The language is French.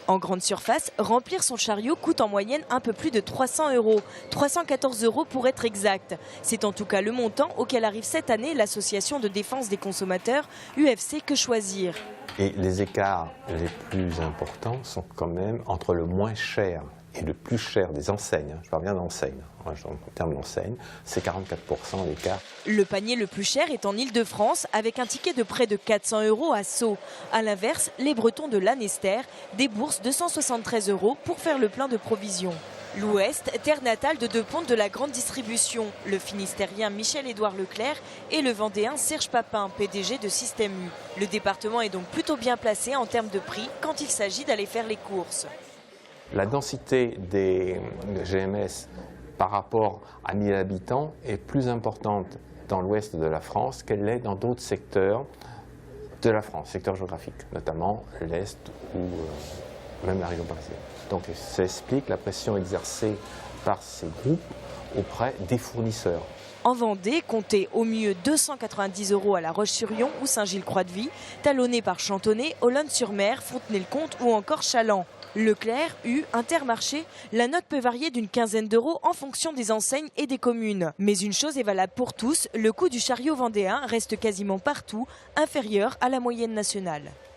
En grande surface, remplir son chariot coûte en moyenne un peu plus de 300 €, 314 € pour être exact. C'est en tout cas le montant auquel arrive cette année l'association de défense des consommateurs UFC Que Choisir. Et les écarts les plus importants sont quand même entre le moins cher et le plus cher des enseignes. Je parle bien d'enseignes, en termes d'enseignes, c'est 44% d'écart. Le panier le plus cher est en Île-de-France avec un ticket de près de 400 € à Sceaux. A l'inverse, les Bretons de Lanester déboursent 273 € pour faire le plein de provisions. L'Ouest, terre natale de deux pontes de la grande distribution, le Finistérien Michel-Édouard Leclerc et le Vendéen Serge Papin, PDG de Système U. Le département est donc plutôt bien placé en termes de prix quand il s'agit d'aller faire les courses. La densité des GMS par rapport à 1000 habitants est plus importante dans l'ouest de la France qu'elle l'est dans d'autres secteurs de la France, secteurs géographiques, notamment l'Est ou même la région parisienne. Donc ça explique la pression exercée par ces groupes auprès des fournisseurs. En Vendée, comptez au mieux 290 € à La Roche-sur-Yon ou Saint-Gilles-Croix-de-Vie, talonné par Chantonnay, Olonne-sur-Mer, Fontenay-le-Comte ou encore Chaland. Leclerc, U, Intermarché, la note peut varier d'une quinzaine d'euros en fonction des enseignes et des communes. Mais une chose est valable pour tous, le coût du chariot vendéen reste quasiment partout inférieur à la moyenne nationale.